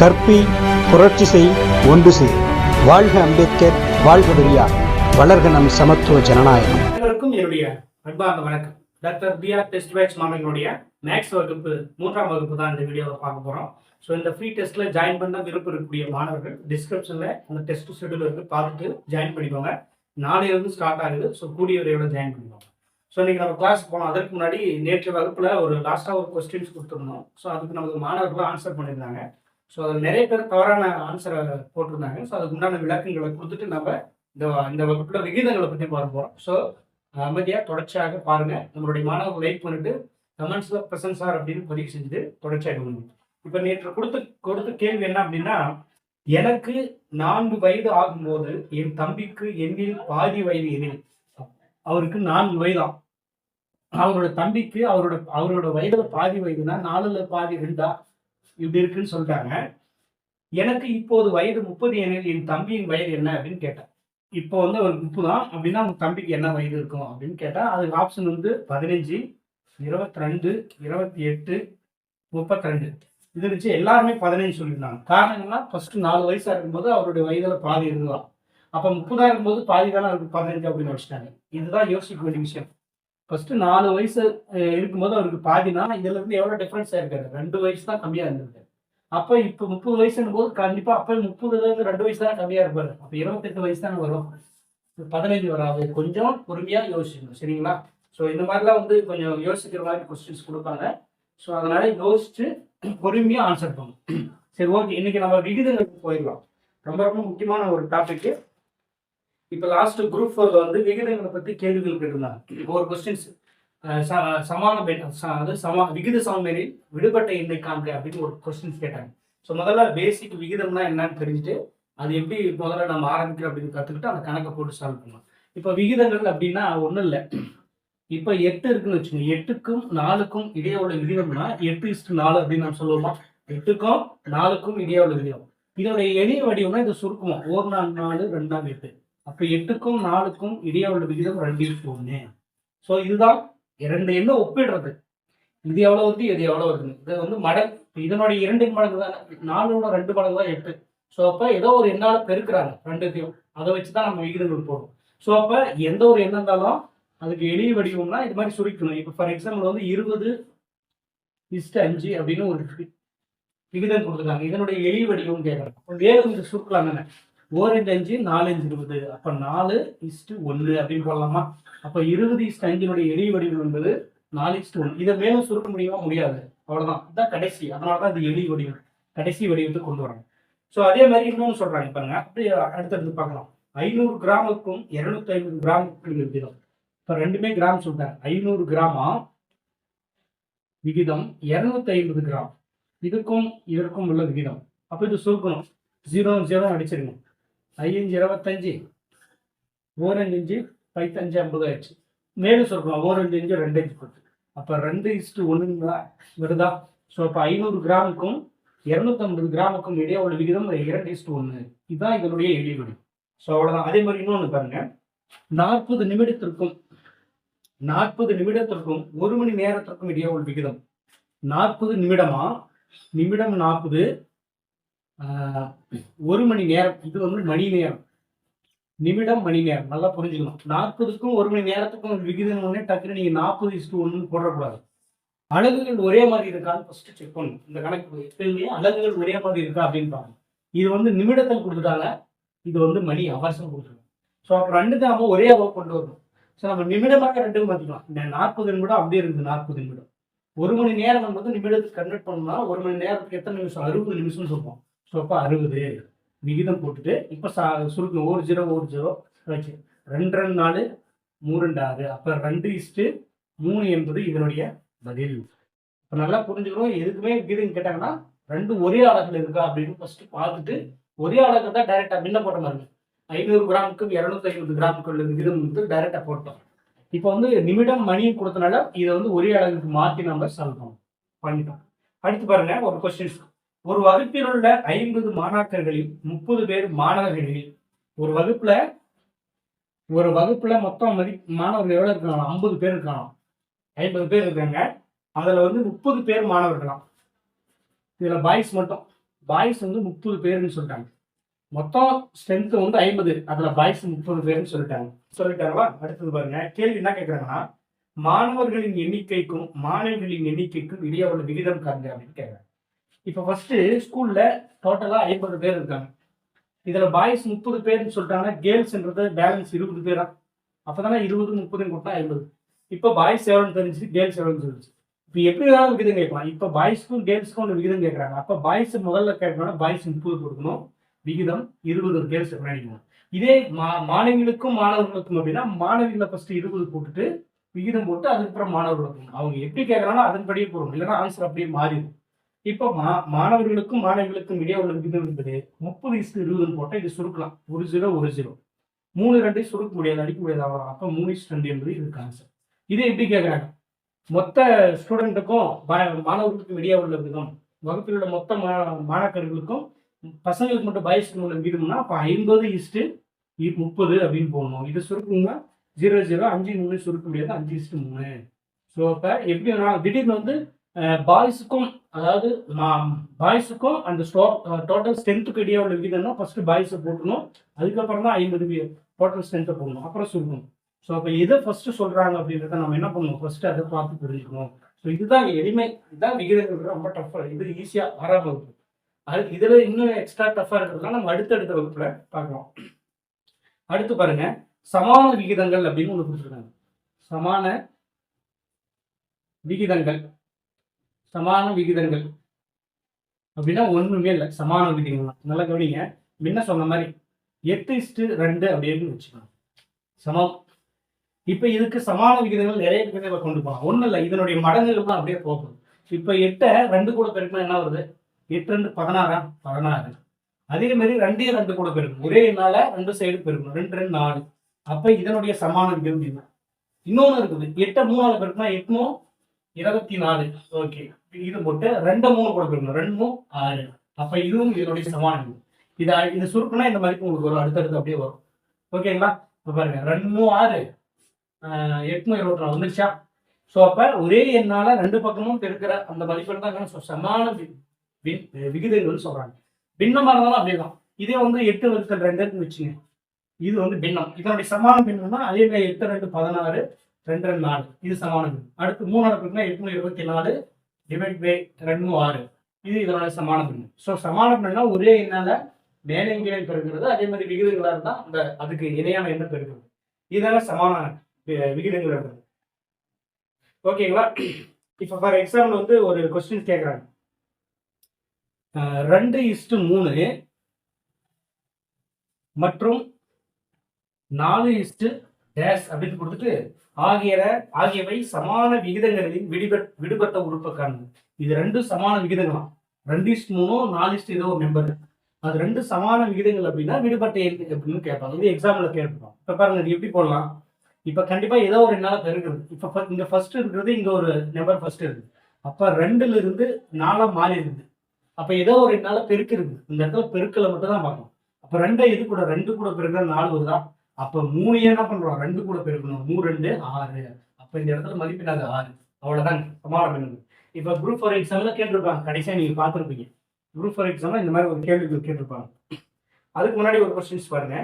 கற்பி, புரட்சி செய், ஒன்று செய். வாழ்க அம்பேத்கர், வாழ்க பெரியார், வளர்க நம் சமத்துவ ஜனநாயகம். அனைவருக்கும் என்னுடைய அன்பார்ந்த வணக்கம். டாக்டர் பிஆர் டெஸ்ட் பேட்ச் மாணவர்களுடைய மேக்ஸ் வகுப்பு 3ஆம் வகுப்பு தான் இந்த வீடியோவை பார்க்க போகிறோம். ஸோ இந்த ஃப்ரீ டெஸ்ட்டில் ஜாயின் பண்ண விருப்பம் இருக்கக்கூடிய மாணவர்கள் டிஸ்கிரிப்ஷனில் அந்த டெஸ்ட் ஷெடியூல் இருக்குது, பார்த்துட்டு ஜாயின் பண்ணிக்கோங்க. நாளையிலிருந்து ஸ்டார்ட் ஆகுது. ஸோ கூடிய விரைவில் ஜாயின் பண்ணிக்கோங்க. ஸோ இன்றைக்கி நம்ம கிளாஸ் போனோம். அதற்கு முன்னாடி நேற்று வகுப்பில் லாஸ்ட்டாக ஒரு கொஸ்டின்ஸ் கொடுத்துருந்தோம். ஸோ அதுக்கு நமக்கு மாணவர்கள் ஆன்சர் பண்ணியிருந்தாங்க. ஸோ அதில் நிறைய பேர் தவறான ஆன்சரை போட்டிருந்தாங்க. ஸோ அதுக்கு உண்டான விளக்கங்களை கொடுத்துட்டு நம்ம இந்த வகுப்பில் விகிதங்களை பற்றி பார்க்க போகிறோம். ஸோ அமைதியாக தொடர்ச்சியாக பாருங்கள். நம்மளுடைய மாணவர்கள் லைக் பண்ணிட்டு கமெண்ட்ஸில் ப்ரெசன்ட் சார் அப்படின்னு பதிவு செஞ்சுட்டு தொடர்ச்சியாக பண்ணுங்க. இப்போ நேற்று கொடுத்த கேள்வி என்ன அப்படின்னா, எனக்கு 4 வயது ஆகும்போது என் தம்பிக்கு என்னில் பாதி வயது எனில், அவருக்கு 4 வயதாம், அவரோட தம்பிக்கு அவரோட வயதுல பாதி வயதுனா 4ல் பாதி 2 இப்படி இருக்குன்னு சொல்லிட்டாங்க. எனக்கு இப்போது வயது 30 எனில் என் தம்பியின் வயது என்ன அப்படின்னு கேட்டேன். இப்போ வந்து அவருக்கு 30 தான் அப்படின்னா அவங்க தம்பிக்கு என்ன வயது இருக்கும் அப்படின்னு கேட்டா அதுக்கு ஆப்ஷன் வந்து 15, 22, 28, 32 இது இருந்துச்சு. எல்லாருமே 15 சொல்லியிருந்தாங்க. காரணம்னா ஃபர்ஸ்ட் 4 வயசா இருக்கும்போது அவருடைய வயதுல பாதி இருந்துதான். அப்ப 30 இருக்கும்போது பாதி தானே அவருக்கு 15 அப்படின்னு வச்சுட்டாங்க. இதுதான் யோசிக்க வேண்டிய விஷயம். ஃபர்ஸ்ட் 4 வயசு இருக்கும்போது அவருக்கு பாதினா இதுல இருந்து எவ்வளவு டிஃபரன்ஸா இருக்காரு, 2 வயசு தான் கம்மியா இருந்திருக்கு. அப்ப இப்ப 30 வயசுன்னு போது கண்டிப்பா அப்ப 30ல இருந்து 2 வயசு தான் கம்மியா இருப்பாரு. அப்ப 28 வயசு தானே வரும், 15 வராது. கொஞ்சம் பொறுமையா யோசிக்கணும், சரிங்களா? ஸோ இந்த மாதிரிலாம் வந்து கொஞ்சம் யோசிக்கிற மாதிரி கொஸ்டின்ஸ் கொடுப்பாங்க. ஸோ அதனால யோசிச்சு பொறுமையா ஆன்சர் பண்ணும். சரி, ஓகே. இன்னைக்கு நம்ம விகிதங்களுக்கு போயிடலாம். ரொம்ப ரொம்ப முக்கியமான ஒரு டாபிக். இப்போ லாஸ்ட் குரூப் 4 வந்து விகிதங்களை பற்றி கேள்விகள் கேட்டிருந்தாங்க. இப்போ ஒரு கொஸ்டின்ஸ் விகித சமநிலையில் விடுபட்ட எண்ணை காண்க அப்படின்னு ஒரு கொஸ்டின்ஸ் கேட்டாங்க. ஸோ முதல்ல பேசிக் விகிதம்னா என்னன்னு தெரிஞ்சுட்டு அது எப்படி முதல்ல நம்ம ஆரம்பிக்கிறோம் அப்படின்னு கற்றுக்கிட்டு அந்த கணக்கை போட்டு சால்வ் பண்ணலாம். இப்போ விகிதங்கள் அப்படின்னா ஒன்றும் இல்லை. இப்போ 8 இருக்குன்னு வச்சுக்கோங்க. 8க்கும் 4க்கும் இடையே உள்ள விகிதம்னா 8:4 அப்படின்னு நான் சொல்லுவோமா? 8க்கும் 4க்கும் இடையே உள்ள விகிதம். இதோடைய எளிய வடிவம்னா இதை சுருக்குவோம். 1 4 4 2 8. அப்போ 8க்கும் 4க்கும் இடையே உள்ள விகிதம் 2:1. ஸோ இதுதான் 2 எண்ணை ஒப்பிடுறது. இது எவ்வளோ வருது, இது எவ்வளோ வருதுன்னு. இது வந்து மடங்கு. இதனுடைய 2 மடங்கு தான் 4ஓட 2 மடங்கு தான் 8. ஸோ அப்போ ஏதோ ஒரு எண்ணால் பெருக்கிறாங்க 2த்தையும். அதை வச்சு தான் நம்ம விகிதங்கள் போடுவோம். ஸோ அப்போ எந்த ஒரு எண்ணம் இருந்தாலும் அதுக்கு எளிய வடிவம்னா இது மாதிரி சுருக்கணும். இப்போ ஃபார் எக்ஸாம்பிள் வந்து 20:5 அப்படின்னு ஒரு விகிதம் கொடுத்துருக்காங்க. இதனுடைய எளிய வடிவம் கேட்குறாங்க. அப்போ வேறு இது சுருக்கலாம் தானே. 4×5 4×20. அப்போ 4:1 அப்படின்னு போடலாமா? அப்போ 20:5 எளிய வடிவம் என்பது 4:1. இதை மேலும் சுருக்க முடியுமா? முடியாது. அவ்வளோதான். இதுதான் கடைசி. அதனால தான் இது எளிய வடிவம், கடைசி வடிவத்தை கொண்டு வராங்க. ஸோ அதே மாதிரி இன்னொன்று சொல்றாங்க பாருங்க. அப்படி அடுத்தடுத்து பார்க்கலாம். 500 கிராமுக்கும் 250 கிராமுக்கும் விகிதம். இப்போ ரெண்டுமே கிராம் சொல்லிட்டாங்க. 500 கிராமா விகிதம் 250 கிராம். இதுக்கும் இதற்கும் உள்ள விகிதம். அப்போ இது சுருக்கணும். 0 0 அடிச்சிருங்க. 5 25, 4×5 5×5 50 ஆயிடுச்சு. மேலும் சுருக்கணும். 4×5 2×5. அப்போ 2:1 வருதா? ஸோ அப்போ 500 கிராமுக்கும் 250 கிராமுக்கும் இடையே உள்ள விகிதம் 2:1. இதுதான் இதனுடைய எளிய வடிவம். ஸோ அவ்வளோதான். அதே மாதிரி இன்னொன்று பாருங்க. 40 நிமிடத்திற்கும் 1 மணி நேரத்திற்கும் இடையே உள்ள விகிதம். 40 நிமிடமா? நிமிடம் 40, 1 மணி நேரம். இது வந்து மணி நேரம், நிமிடம் மணி நேரம். நல்லா புரிஞ்சுக்கணும். 40க்கும் 1 மணி நேரத்துக்கும் விகிதம் ஒன்னே டக்குனு நீங்க 40:1 போடக்கூடாது. அலகுகள் ஒரே மாதிரி இருக்கான்னு ஃபர்ஸ்ட் செக் பண்ணணும். இந்த கணக்கு எப்பயுமே அலகுகள் ஒரே மாதிரி இருக்கா அப்படின்னு பாருங்க. இது வந்து நிமிடத்தில் கொடுத்துட்டாங்க, இது வந்து மணி அவர்ஸும் கொடுத்துருக்காங்க. ஸோ அப்போ 2 தான் ஒரே அளவு கொண்டு வரணும். ஸோ நம்ம நிமிடமாக 2 மாற்றிக்கலாம். இந்த 40 நிமிடம் அப்படியே இருக்குது. 40 நிமிடம். 1 மணி நேரம் வந்து நிமிடத்துக்கு கன்வெர்ட் பண்ணோம்னா 1 மணி நேரத்துக்கு எத்தனை நிமிஷம்? 60 நிமிஷம்னு சொல்லுவோம். ஸோ அப்போ 60 விகிதம் போட்டுட்டு இப்போ சுருக்கணும். 1 0 1 0 வச்சு 2 2 4 3 2 6. அப்போ 2:3 என்பது இதனுடைய பதில். இப்போ நல்லா புரிஞ்சுக்கணும். எதுக்குமே விகிதம் கேட்டாங்கன்னா 2 ஒரே அலகுல இருக்கா அப்படின்னு ஃபர்ஸ்ட் பார்த்துட்டு ஒரே அலகு தான் டைரக்டா முன்ன போட்ட மாதிரி 500 கிராமுக்கும் 250 கிராமுக்கும் உள்ள விகிதம் வந்து டைரக்டா போட்டோம். இப்போ வந்து நிமிடம் மணி கொடுத்தனால இதை வந்து ஒரே அலகுக்கு மாற்றி நம்ம சால்வ் பண்ணிட்டோம். அடுத்து பாருங்க ஒரு கொஸ்டின். ஒரு வகுப்பில் உள்ள 50 மாணாக்கர்களில் 30 பேர் மாணவர்களில் ஒரு வகுப்புல மொத்தம் மாணவர்கள் எவ்வளவு இருக்காங்க? 50 பேர் இருக்காங்க. 50 பேர் இருக்காங்க. அதுல வந்து 30 பேர் மாணவர்களாம். இதுல பாய்ஸ் மட்டும் பாய்ஸ் வந்து 30 பேருன்னு சொல்லிட்டாங்க. மொத்தம் ஸ்ட்ரென்த் வந்து 50, அதுல பாய்ஸ் 30 பேருன்னு சொல்லிட்டாங்களா? அடுத்தது பாருங்க, கேள்வி என்ன கேட்கறாங்கன்னா, மாணவர்களின் எண்ணிக்கைக்கும் மாணவிகளின் எண்ணிக்கைக்கும் இடையே உள்ள விகிதம் காண்க அப்படின்னு கேட்கறாங்க. இப்ப ஃபர்ஸ்ட் ஸ்கூல்ல டோட்டலா 50 பேர் இருக்காங்க. இதுல பாய்ஸ் 30 பேர்னு சொல்லிட்டாங்க, கேர்ள்ஸ்ன்றது பேலன்ஸ் 20 பேரா? அப்பதானே 20 30 கூட்டினா 50. இப்ப பாய்ஸ் எவ்வளவு தெரிஞ்சு, கேர்ள்ஸ் எவ்வளவு தெரிஞ்சு. இப்ப எப்படி வேணாலும் விகிதம் கேட்கலாம். இப்ப பாய்ஸ்க்கும் கேர்ள்ஸ்க்கும் ஒரு விகிதம் கேட்கறாங்க. அப்ப பாய்ஸ் முதல்ல கேட்கணும்னா பாய்ஸ் 30 கொடுக்கணும், விகிதம் 20 கேர்ள்ஸ் பண்ணிக்கணும். இதே மாணவிகளுக்கும் மாணவர்களுக்கும் அப்படின்னா மாணவிகளை ஃபர்ஸ்ட் 20 போட்டுட்டு விகிதம் போட்டு அதுக்கப்புறம் மாணவர்களுக்கும் அவங்க எப்படி கேட்கறாங்களோ அதன்படியே போடணும், இல்லைன்னா ஆன்சர் அப்படியே மாறிடும். இப்போ மாணவர்களுக்கும் மாணவிகளுக்கும் இடையே உள்ள விகிதம் என்பது 30:20 போட்டால் இது சுருக்கலாம். 1 0 1 0 3 2 சுருக்க முடியாது, அடிக்க முடியாது, அவ்வளோ. அப்போ 3:2 என்பது இதுக்கு ஆன்சர். இதே எப்படி கேட்குறாங்க, மொத்த ஸ்டூடெண்ட்டுக்கும் மாணவர்களுக்கும் இடையே உள்ள விகிதம், வகுப்பில் உள்ள மொத்த மாணாக்கர்களுக்கும் பசங்களுக்கு மட்டும் பாய்ஸ்க்கு உள்ள விகிதம்னா அப்போ 50:30 அப்படின்னு போடணும். இது சுருக்குங்கன்னா 0 0 5 3 சுருக்க முடியாது, 5:3. ஸோ அப்போ எப்படி திடீர்னு வந்து பாய்ஸுக்கும், அதாவது பாய்ஸுக்கும் அந்த டோட்டல் ஸ்ட்ரென்த்துக்கு இடையே உள்ள விகிதம்னா ஃபர்ஸ்ட் பாய்ஸை போட்டணும், அதுக்கப்புறம் தான் 50 டோட்டல் ஸ்ட்ரென்த்தை போடணும், அப்புறம் சுருக்கணும். ஸோ அப்போ எதை ஃபர்ஸ்ட் சொல்றாங்க அப்படின்றத நம்ம என்ன பண்ணணும், ஃபர்ஸ்ட் அதை பார்த்து புரிஞ்சுக்கணும். ஸோ இதுதான் எளிமை, இதுதான் விகிதங்கள். ரொம்ப டஃப்பாக, இது ஈஸியா 6ஆம் வகுப்பு. அதுக்கு இதுல இன்னும் எக்ஸ்ட்ரா டஃபா இருக்கிறதுலாம் நம்ம அடுத்தடுத்த வகுப்புல பார்க்கலாம். அடுத்து பாருங்க, சமான விகிதங்கள் அப்படின்னு ஒண்ணு கொடுத்துருக்காங்க. சமான விகிதங்கள், சமான விகிதங்கள் அப்படின்னா ஒண்ணுமே இல்லை, சமான விகிதங்கள். நல்லா கவனிங்க, முன்ன சொன்ன மாதிரி 8:2 அப்படின்னு வச்சுக்கணும், சமம். இப்ப இதுக்கு சமான விகிதங்கள் நிறைய விகிதங்களை கொண்டு போகலாம். ஒண்ணும் இல்லை, இதனுடைய மடங்குகள் தான் அப்படியே போகணும். இப்ப 8 2 கூட பெருக்கினா என்ன வருது, 8 2 16 16. அதே மாதிரி 2 2 கூட பெருக்கணும், ஒரே எண்ணால 2 சைடு பெருக்கணும், 2 2 4. அப்ப இதனுடைய சமான விகிதம் என்ன? இன்னொன்னு இருக்குது, 8 3 பெருக்கினா 8 24. ஓகே, இது போட்டு 2 3 கூட பெருக்கணும், 2 6. அப்ப இதுவும் இதனுடைய சமான விகிதம். இது சுருக்குனா இந்த மாதிரி உங்களுக்கு வரும், அடுத்தடுத்து அப்படியே வரும். ஓகேங்களா? இப்ப பாருங்க, 2 6 8 24 வந்துருச்சா? ஸோ அப்ப ஒரே எண்ணால 2 பக்கமும் பெருக்கிற அந்த மதிப்பெண் தான் சமான விகிதங்கள் சொல்றாங்க. பின்னமா இருந்தாலும் அப்படிதான். இதே வந்து 8 வகுத்தல் 2 வச்சுங்க, இது வந்து பின்னம். இதனுடைய சமான பின்னம்னா அதே மாதிரி 8 2 16 2 2 4, இது சமான பின்னம். அடுத்து 3 பின்னா 8 24 டிவைட் பை 2 6, இது இதனுடைய சமான பின்னம். ஸோ சமான பின்னம்னா ஒரே எண்ணால மேலே கீழே பெருக்கிறது, அதே மாதிரி விகிதங்களா இருந்தா அந்த அதுக்கு இணையான எண்ணம் பெருக்கிறது. இதெல்லாம் சமான விகிதங்கள் இருக்குது. ஓகேங்களா? இப்ப ஃபார் எக்ஸாம்பிள் வந்து ஒரு கொஸ்டின் கேட்கறாங்க, 2:3 மற்றும் 4 அப்படின்னு கொடுத்துட்டு ஆகியவை சமான விகிதங்களின் விடுபட்ட உறுப்பை காணுங்க. இது 2 சமான விகிதங்களாம். 2:3 4 ஏதோ ஒரு நம்பர், அது 2 சமான விகிதங்கள் அப்படின்னா விடுபட்ட எண் அப்படின்னு கேட்பாங்க. இது எக்ஸாம்பிள்ல கேட்போம். இப்ப பாருங்க, இது எப்படி போடலாம். இப்ப கண்டிப்பா ஏதோ ஒரு எண்ணால பெருக்குது. இப்ப இங்க ஃபர்ஸ்ட் இருக்கிறது, இங்க ஒரு நம்பர் ஃபர்ஸ்ட் இருக்கு. அப்ப 2ல இருந்து 4 மாறி இருக்குது. அப்ப ஏதோ ஒரு எண்ணால பெருக்கு இருக்கு. இந்த இடத்துல பெருக்கலை மட்டும் தான் பார்க்கணும். அப்ப 2 இது கூட 2 கூட பெருக்கினா 4 வருதா? அப்ப 3 என்ன பண்றோம், 2 கூட பெருக்கணும், 3 2 6. அப்ப இந்த இடத்துல மதிப்பினாது 6. அவ்வளவுதான் சமான பின்னங்கள். இப்ப குரூப் 4 எக்ஸாம்ல கேட்டிருப்பாங்க, கடைசியா நீங்க பார்த்துருப்பீங்க. குரூப் 4 எக்ஸாம்ல இந்த மாதிரி ஒரு கேள்விகள் கேட்டிருப்பாங்க. அதுக்கு முன்னாடி ஒரு கொஸ்டின்ஸ் பாருங்க.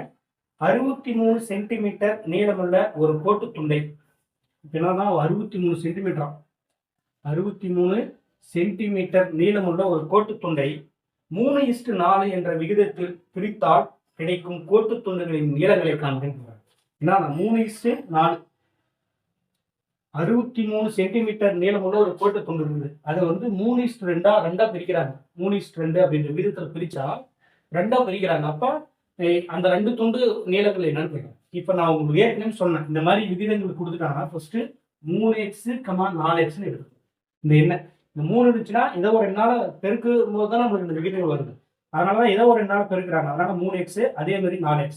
63 சென்டிமீட்டர் நீளமுள்ள ஒரு கோட்டு துண்டை, என்னன்னா 63 சென்டிமீட்டரா, 63 சென்டிமீட்டர் நீளமுள்ள ஒரு கோட்டு துண்டை 3:4 என்ற விகிதத்தில் பிரித்தால் கிடைக்கும் கோட்டு துண்டுகளின் நீளங்களை காண்கின்றனர். என்ன, 3:4, 63 சென்டிமீட்டர் நீளமுள்ள ஒரு கோட்டு துண்டு இருக்குது. அதை வந்து 3:2 பிரிக்கிறாங்க. 3:2 அப்படின்ற விகிதத்தில் பிரிச்சா 2 பிரிக்கிறாங்க. அப்ப அந்த 2 துண்டு நீளங்கள் என்னன்னு கேட்கணும். இப்ப நான் உங்களுக்கு ஏற்கனவே சொன்னேன், இந்த மாதிரி விகிதங்கள் கொடுத்துட்டாங்கன்னா ஃபர்ஸ்ட் 3x, 4x எடுக்கணும். இந்த எண்ணெய் இந்த 3 இருந்துச்சுன்னா ஏதோ ஒரு எண்ணால பெருக்கும் போது தான் நம்மளுக்கு இந்த விகிதங்கள் வருது. அதனாலதான் ஏதோ ஒரு எண்ணால பெருக்கிறாங்க. அதனால 3x, அதே மாதிரி 4x.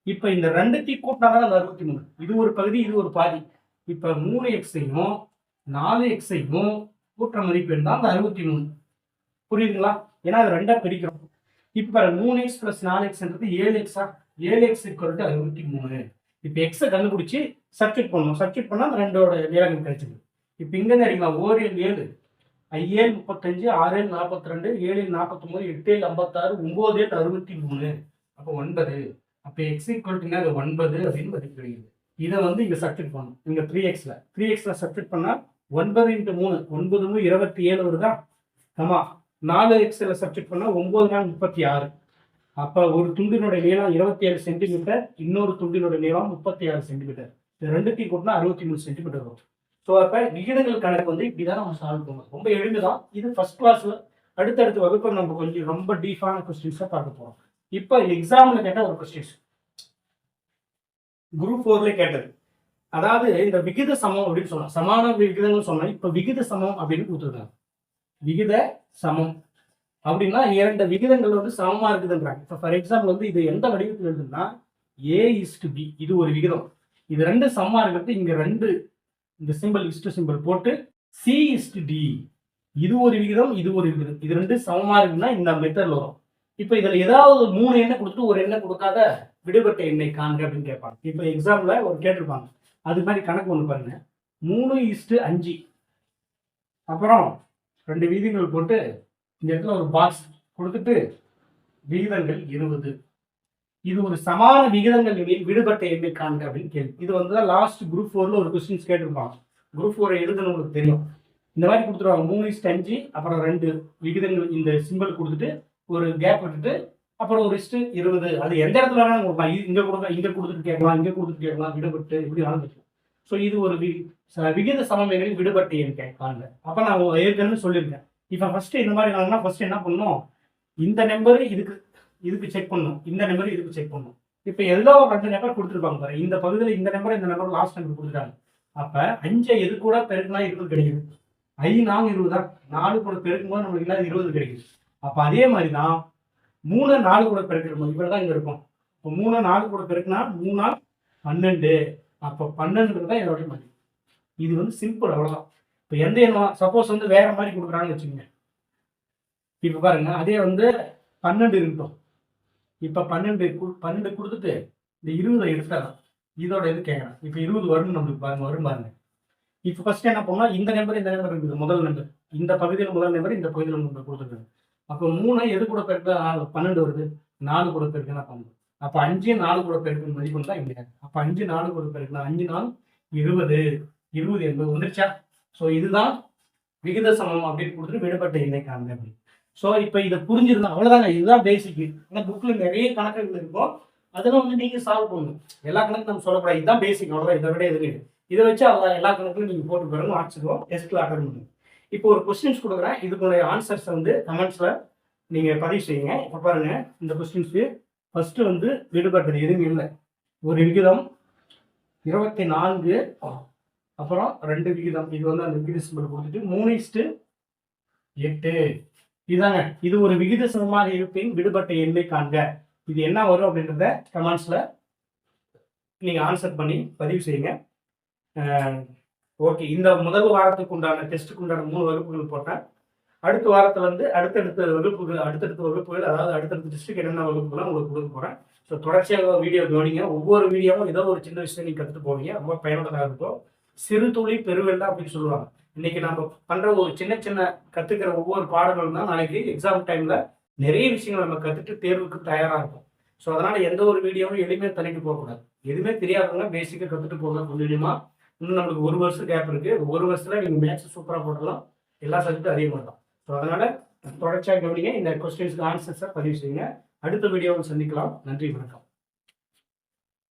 இப்ப இந்த 2த்தையும் கூட்டினாதான் அந்த 63. இது ஒரு பகுதி, இது ஒரு பாதி. இப்ப 3x-ஐயும் 4x-ஐயும் கூட்டுற மதிப்பெண் தான் அந்த 63. புரியுதுங்களா? ஏன்னா அது 2 பிரிக்கிறோம். இப்ப 3x + 4xன்றது 7x. 7x = 63. இப்ப x கண்டுபிடிச்சு சப்ஸ்டிட் பண்ணணும். சப்ஸ்டிட் பண்ணா அந்த 2ஓட நீளங்கள் கிடைச்சிருக்கு. இப்ப இங்க இருந்து அடிக்கலாம், 7 7 5 35 6 42 7 49 8 56 9 63. அப்போ 9. அப்போ எக்ஸ் ஈக்குவல்ட்டுனா அது 9 அப்படின்னு மதிப்பு கிடைக்குது. இதை வந்து இங்கே சப்ஸ்டிட் பண்ணணும். இங்கே 3xல சப்ஸ்டிட் பண்ணால் 9 × 3 9 27 வருதா? ஆமாம். 4xல சப்ஸ்டிட் பண்ணால் 9 4 36. அப்போ ஒரு துண்டினுடைய நீளம் 27 சென்டிமீட்டர், இன்னொரு துண்டினுடைய நீளம் 36 சென்டிமீட்டர். இது ரெண்டுத்தையும் கூட்டினா 63 சென்டிமீட்டர் வரும். ஸோ அப்போ விகிதங்கள் கணக்கு வந்து இப்படி தான் நம்ம சால்வ் பண்ணுவோம். ரொம்ப எளிமைதான். இது ஃபர்ஸ்ட் கிளாஸில் அடுத்தடுத்த வகுப்பில் நம்ம கொஞ்சம் ரொம்ப டீப்பான கொஸ்டின்ஸாக பார்க்க போகிறோம். இப்போ எக்ஸாமில் கேட்ட ஒரு கொஸ்டின்ஸ் குரூப் 4ல கேட்டது. அதாவது இந்த விகித சமம் அப்படின்னு சொன்னா, சமான விகிதங்கள் சொன்னா, இப்போ விகித சமம் அப்படின்னு கொடுத்துருக்காங்க. விகித சமம் அப்படின்னா 2 விகிதங்கள் வந்து சமமா இருக்குதுன்றாங்க. இப்போ ஃபார் எக்ஸாம்பிள் வந்து இது எந்த வடிவத்தில் இருக்குதுன்னா A:B, இது ஒரு விகிதம். இது 2 சமமா இருக்கிறது இங்க 2 இந்த சிம்பிள் சிம்பிள் போட்டு C:D, இது ஒரு விகிதம், இது ஒரு விகிதம். இது 2 சமமா இருக்குன்னா இந்த மெத்தட்ல வரும். இப்போ இதுல ஏதாவது 3 எண்ணை கொடுத்துட்டு ஒரு எண்ணை கொடுக்காத விடுபட்ட எண்ணை காண்க அப்படின்னு கேட்பாங்க. இப்போ எக்ஸாம்ல ஒரு கேட்டிருப்பாங்க. அது மாதிரி கணக்கு ஒன்று பாருங்க. 3:5. அப்புறம் 2 விகிதங்கள் போட்டு இந்த இடத்துல ஒரு பாக்ஸ் கொடுத்துட்டு விகிதங்கள் 20. இது ஒரு சமான விகிதங்கள் எண்ணில் விடுபட்ட எண்ணை காண்க அப்படின்னு கேள்வி. இது வந்து லாஸ்ட் குரூப் 4ல ஒரு கொஸ்டின்ஸ் கேட்டிருப்பாங்க. குரூப் 4 எழுதுன்னு உங்களுக்கு தெரியும். இந்த மாதிரி கொடுத்துருவாங்க. 3:5, அப்புறம் 2 விகிதங்கள் இந்த சிம்பிள் கொடுத்துட்டு ஒரு கேப் விட்டுட்டு அப்புறம் ஒரு 20. அது எந்த இடத்துல வேணாலும் கொடுக்கலாம். இங்க கொடுத்துட்டு கேட்கலாம், இங்க கொடுத்துட்டு கேட்கலாம், விடுபட்டு இப்படி ஆரம்பிக்கும். ஸோ இது ஒரு விகித சமம் எண்ணில் விடுபட்ட எண் கேட்கலாங்க. அப்போ நான் ஏற்கனவே சொல்லியிருக்கேன். இப்போ ஃபர்ஸ்ட் இந்த மாதிரி நாங்கன்னா ஃபர்ஸ்ட் என்ன பண்ணணும், இந்த நம்பர் இதுக்கு செக் பண்ணணும், இந்த நம்பர் இதுக்கு செக் பண்ணணும். இப்போ ஏதோ ஒரு 2 நம்பர் கொடுத்துருப்பாங்க பாரு. இந்த பகுதியில் இந்த நம்பர் லாஸ்ட் நம்பர் கொடுத்துட்டாங்க. அப்போ 5 எது கூட பெருக்குனா 20 கிடைக்குது. 5 4 20 தான். 4 கூட பெருக்கும் போது நம்மளுக்கு என்ன 20 கிடைக்குது. அப்போ அதே மாதிரி தான் 3 4 கூட பெருக்கிற போது இப்படி தான் இங்கே இருக்கும். இப்போ 3 4 கூட பெருக்குனா 3 12. அப்போ 12 தான் இதோட மதிப்பு. இது வந்து சிம்பிள், அவ்வளோதான். இப்போ எந்த எண்ணம் சப்போஸ் வந்து வேற மாதிரி கொடுக்குறாங்கன்னு வச்சுக்கோங்க. இப்போ பாருங்க, அதே வந்து 12 இருக்கட்டும். இப்போ 12 கொடுத்துட்டு இந்த 20 எடுத்துடலாம். இதோட இது கேட்கலாம். இப்போ 20 வரும்னு நம்மளுக்கு வரும் பாருங்க. இப்போ ஃபர்ஸ்ட் என்ன பண்ணலாம், இந்த நம்பர் இருக்குது, முதல் நம்பர், இந்த பகுதியில் முதல் நம்பர், இந்த பகுதியில் நம்பர் கொடுத்துருக்காங்க. அப்போ 3 எது கூட பெருக்க 12 வருது, 4 கூட பெருக்குன்னா 12. அப்போ 5 4 கூட பெருக்கணும் மதிப்பு தான் இங்கே. அப்போ 5 4 கூட பெருக்கணும், 5 4 20, 20 என்பது வந்துருச்சா? ஸோ இதுதான் விகித சமம் அப்படின்னு கொடுத்துட்டு விடுபட்ட எண்ணை காண்க அப்படின்னு. ஸோ இப்போ இதை புரிஞ்சிருந்தா அவ்வளோதாங்க. இதுதான் பேசிக். ஆனால் புக்கில் நிறைய கணக்குகள் இருக்கும், அதெல்லாம் வந்து நீங்கள் சால்வ் பண்ணணும். எல்லா கணக்கும் நம்ம சொல்லக்கூடாது. இதுதான் பேசிக், அவ்வளோதான். இதை விட எதுக்கு இதை வச்சு எல்லா கணக்குலையும் நீங்கள் போட்டு பாருங்க, ஆட்சிக்கும் டெஸ்ட்டில் அட்டன் பண்ணுங்க. இப்போ ஒரு கொஸ்டின்ஸ் கொடுக்குறேன். இதுக்குடைய ஆன்சர்ஸை வந்து கமெண்ட்ஸில் நீங்கள் பதிவு செய்யுங்க. இப்போ பாருங்க, இந்த கொஸ்டின்ஸு ஃபர்ஸ்ட் வந்து விடுபட்டது எதுவும் இல்லை. ஒரு விகிதம் 24, அப்புறம் 2 விகிதம். இது வந்து அந்த விகித சிம்பல் கொடுத்துட்டு 3:8. இதாங்க, இது ஒரு விகித சமமாக இருப்பின் விடுபட்ட எண்ணை காண்க. இது என்ன வரும் அப்படின்றத கமெண்ட்ஸில் நீங்கள் ஆன்சர் பண்ணி பதிவு செய்யுங்க. ஓகே, இந்த முதல் வாரத்துக்கு உண்டான டெஸ்ட்டுக்கு உண்டான 3 வகுப்புகள் போட்டேன். அடுத்த வாரத்தில் வந்து அடுத்தடுத்த வகுப்புகள், அதாவது அடுத்தடுத்த டெஸ்ட்டுக்கு என்னென்ன வகுப்புகள்லாம் உங்களுக்கு கொடுக்க போகிறேன். ஸோ தொடர்ச்சியாக வீடியோ கவனிங்க. ஒவ்வொரு வீடியோவும் ஏதோ ஒரு சின்ன விஷயம் நீங்கள் கற்றுட்டு போவீங்க. ரொம்ப பயனுள்ளதாக இருக்கும். சிறு துளி பெருவெள்ளம் அப்படின்னு சொல்லுவாங்க. இன்னைக்கு நம்ம பண்ணுற ஒரு சின்ன கற்றுக்கிற ஒவ்வொரு பாடங்களும் தான் நாளைக்கு எக்ஸாம் டைமில் நிறைய விஷயங்கள் நம்ம கற்றுட்டு தேர்வுக்கு தயாராக இருக்கும். ஸோ அதனால் எந்த ஒரு வீடியோவும் எளிமையாக தள்ளிட்டு போகக்கூடாது. எதுவுமே தெரியாதவங்க பேசிக்காக கற்றுட்டு போகலாம். கொஞ்சமாக இன்னும் நம்மளுக்கு 1 வருஷம் கேப் இருக்குது. 1 வருஷத்தில் நீங்கள் மேக்ஸ் சூப்பராக போடலாம். எல்லா சப்ஜெக்டும் அதே மாதிரி தான். ஸோ அதனால் தொடர்ச்சியாக கவனிங்க. இந்த கொஸ்டின்ஸ்க்கு ஆன்சர்ஸை பதிவு செய்யுங்க. அடுத்த வீடியோவில் சந்திக்கலாம். நன்றி, வணக்கம்.